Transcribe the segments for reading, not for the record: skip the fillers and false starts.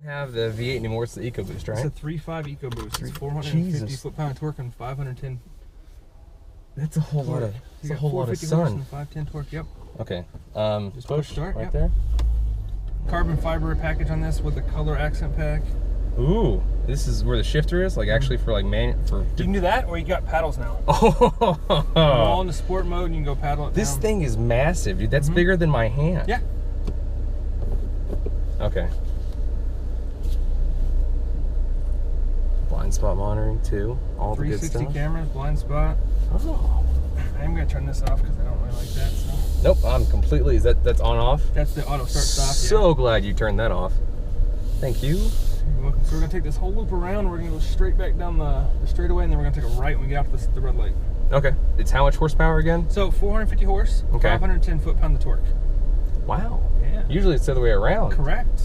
Have the V8 anymore. It's the EcoBoost, right? It's a 3.5 EcoBoost. It's 450 foot-pound of torque and 510. That's a whole lot of. That's a whole lot of sun. sun. 510 torque. Yep. Okay. Just push start right yep. there. Carbon fiber package on this with the color accent pack. Ooh, this is where the shifter is. Like actually for like You can do that, or you got paddles now. Oh. All in the sport mode, and you can go paddle it. This down. thing is massive, dude. That's bigger than my hand. Yeah. Okay. Blind spot monitoring too. All the good stuff. 360 cameras, blind spot. Oh. I'm gonna turn this off because I don't really like that. So. Nope, I'm completely. That's on off. That's the auto start stop. So glad you turned that off. Thank you. You're welcome. So we're gonna take this whole loop around. We're gonna go straight back down the straightaway, and then we're gonna take a right when we get off the red light. Okay. It's how much horsepower again? So 450 horse. Okay. 510 foot-pound of torque. Wow. Yeah. Usually it's the other way around. Correct.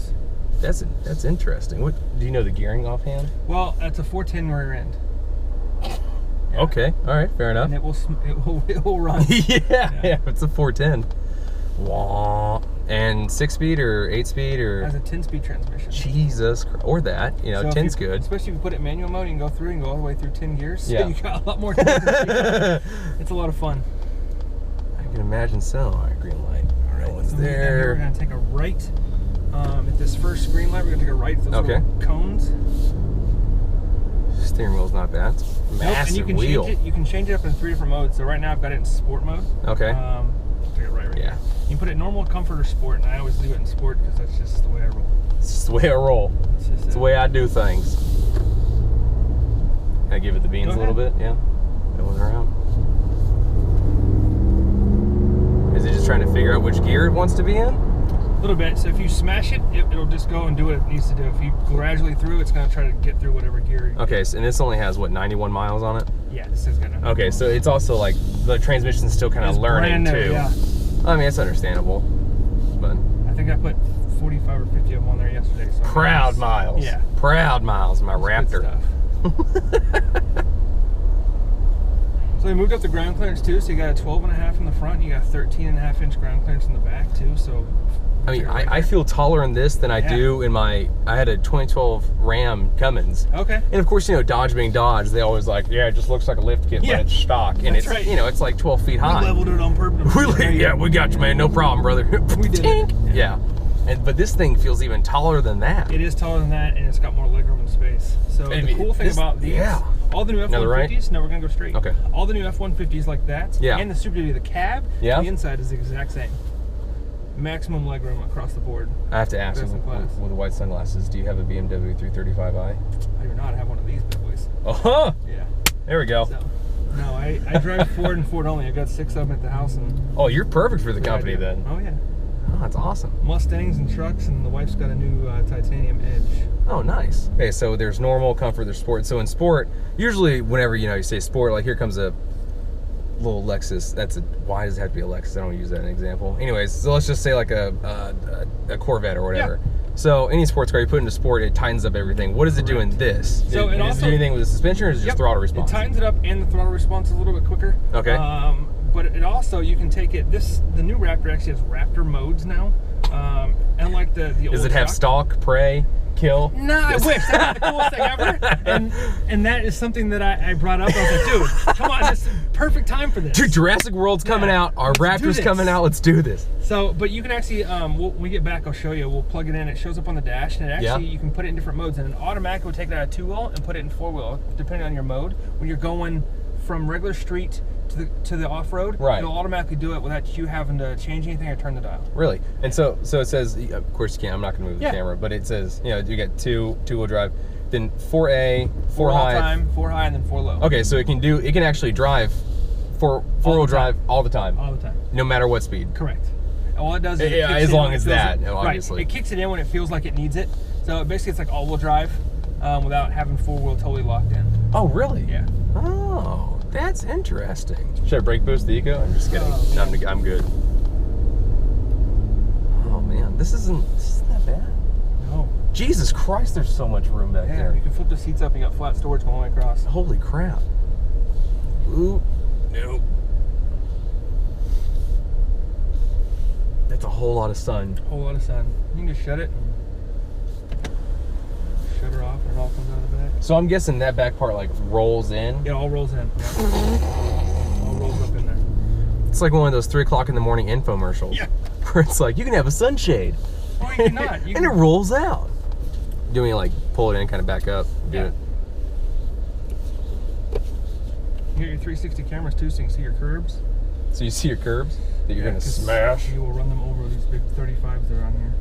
That's interesting. What do you know the gearing offhand? Well, that's a 410 rear end. Yeah. Okay, all right, fair enough. And it will run. yeah, it's a 410. Wah. And 6-speed or 8-speed or? It has a 10-speed transmission. Jesus Christ. Or that, you know, so 10's good. Especially if you put it in manual mode, you can go through and go all the way through 10 gears. Yeah. So you got a lot more time. It's a lot of fun. I can imagine so. All right, green light. All right, no one's so there. We're going to take a right. At this first green light, we're going to take a right. Those little cones. Steering wheel's not bad. It's massive and you can wheel. Change it. You can change it up in 3 different modes. So right now I've got it in sport mode. Okay. Take it right here. You can put it in normal, comfort, or sport, and I always do it in sport because that's just the way I roll. It's just the way I roll. It's the way I do things. Can I give it the beans a little bit? Yeah. Going around. Is it just trying to figure out which gear it wants to be in? A little bit. So if you smash it, it'll just go and do what it needs to do. If you gradually through, it's going to try to get through whatever gear. Okay, so, and this only has, what, 91 miles on it? Yeah, this is going to. Okay, so it's also like the transmission's still kind of learning too. Yeah. I mean, it's understandable, but. I think I put 45 or 50 of them on there yesterday. So proud miles. Yeah. Proud miles, my Raptor. So they moved up the ground clearance too, so you got a 12.5 in the front, you got a 13.5 inch ground clearance in the back too, so. I mean, I feel taller in this than I do in my, I had a 2012 Ram Cummins. Okay. And of course, you know, Dodge being Dodge, they always like, yeah, it just looks like a lift kit, but it's stock. And it's, you know, it's like 12 feet high. We leveled it on purpose. Yeah, we got you, man. No problem, brother. We did it. Yeah. But this thing feels even taller than that. It is taller than that, and it's got more legroom and space. So the cool thing about these, all the new F-150s, no, we're going to go straight. Okay. All the new F-150s like that, and the Super Duty, the cab, the inside is the exact same. Maximum legroom across the board. I have to ask you, with the white sunglasses, do you have a BMW 335i? I do not have one of these big boys. Uh-huh. Yeah. There we go. So, no, I drive Ford and Ford only. I've got 6 of them at the house. And oh, you're perfect for the company then. Oh, yeah. Oh, that's awesome. Mustangs and trucks, and the wife's got a new titanium Edge. Oh, nice. Okay, so there's normal, comfort, there's sport. So in sport, usually whenever, you know, you say sport, like here comes a little Lexus. Why does it have to be a Lexus? I don't use that as an example. Anyways, so let's just say like a Corvette or whatever. Yeah. So any sports car you put into sport, it tightens up everything. What does it do in this? So it also, does it do anything with the suspension, or is it just throttle response? It tightens it up, and the throttle response is a little bit quicker. Okay. But it also, you can take it, the new Raptor actually has Raptor Modes now. And like the old does it have stalk, prey, kill? No, I wish. That'd be the coolest thing ever. And that is something that I brought up. I was like, dude, come on, this is perfect time for this. Dude, Jurassic World's coming out. Our Raptor's coming out. Let's do this. So, but you can actually, when we get back, I'll show you. We'll plug it in. It shows up on the dash, and it actually, you can put it in different modes. And it automatically will take it out of 2-wheel and put it in 4-wheel, depending on your mode. When you're going from regular street to the off-road, it'll automatically do it without you having to change anything or turn the dial. Really? And so it says, of course you can't, I'm not going to move the camera, but it says, you know, you get two-wheel drive, then 4A, 4 high. 4 high, and then 4 low. Okay, so it can actually drive four-wheel drive all the time. All the time. No matter what speed. Correct. All it does is as long as that, obviously. Right. It kicks it in when it feels like it needs it. So basically it's like all-wheel drive without having 4-wheel totally locked in. Oh, really? Yeah. Oh. That's interesting. Should I brake boost the Eco? I'm just kidding. I'm good. Oh man, this isn't that bad. No. Jesus Christ, there's so much room back there. You can flip the seats up and you got flat storage going all the way across. Holy crap. Ooh, nope. That's a whole lot of sun. A whole lot of sun. You can just shut it. So I'm guessing that back part like rolls in. It all rolls in. Yeah. All rolls up in there. It's like one of those 3 o'clock in the morning infomercials. Yeah. Where it's like, you can have a sunshade. Or you cannot. And it rolls out. Do we like pull it in, kind of back up, do it? You get your 360 cameras too, so you can see your curbs. So you see your curbs that you're gonna smash. You will run them over these big 35s that are on here.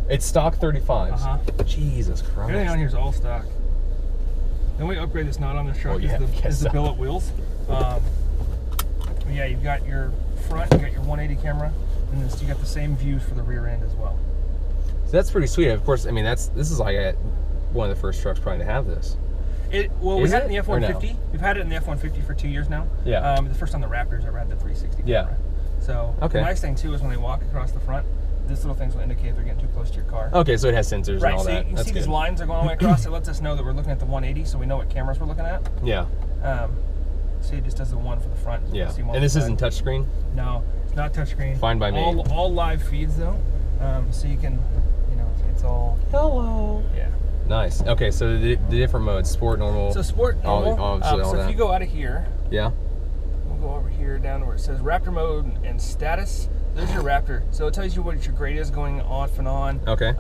It's stock 35s. Uh-huh. Jesus Christ. Everything on here is all stock. The only upgrade that's not on this truck is the billet wheels. Yeah, you've got your front, you got your 180 camera, and then you got the same views for the rear end as well. So that's pretty sweet. Of course, I mean this is like one of the first trucks probably to have this. We had it in the F-150. No? We've had it in the F-150 for 2 years now. Yeah. The first time the Raptors ever had the 360 camera. Yeah. So the nice thing too is when they walk across the front, this little thing's will indicate if they're getting too close to your car. Okay, so it has sensors and all that. Right, so you can see these lines are going all the way across. It lets us know that we're looking at the 180, so we know what cameras we're looking at. Yeah. See, it just does the one for the front. So yeah. And this isn't touchscreen? No, it's not touchscreen. Fine by me. All live feeds though, so you can, it's all. Hello. Yeah. Nice. Okay, so the different modes: sport, normal. So sport, normal. So if you go out of here. Yeah. We'll go over here down to where it says Raptor mode and status. There's your Raptor. So it tells you what your grade is going off and on. Okay.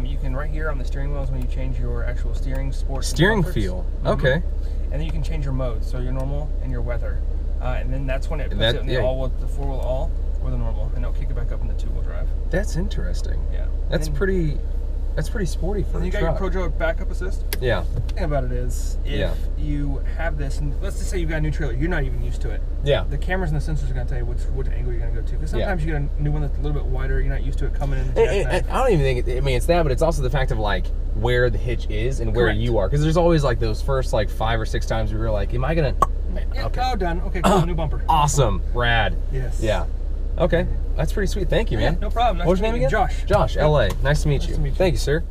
You can right here on the steering wheels when you change your actual steering sport. Steering feel. Okay. And then you can change your modes, so your normal and your weather. And then that's when it puts it in the all with the 4-wheel all or the normal, and it'll kick it back up in the 2-wheel drive. That's interesting. Yeah. That's pretty sporty for a truck. You got your ProDrive backup assist? Yeah. The thing about it is, if you have this, and let's just say you've got a new trailer, you're not even used to it. Yeah. The cameras and the sensors are going to tell you which angle you're going to go to. Because sometimes you get a new one that's a little bit wider, you're not used to it coming in. And I don't even think, it's that, but it's also the fact of like where the hitch is and where you are. Because there's always like those first like 5 or 6 times where you're like, am I going to... Yeah, okay. Done. Okay, cool, new bumper. Awesome. Rad. Yes. Yeah. Okay. That's pretty sweet. Thank you, man. No problem. What was your name again? Josh. Josh, LA. Nice to meet you. Nice to meet you. Thank you, sir.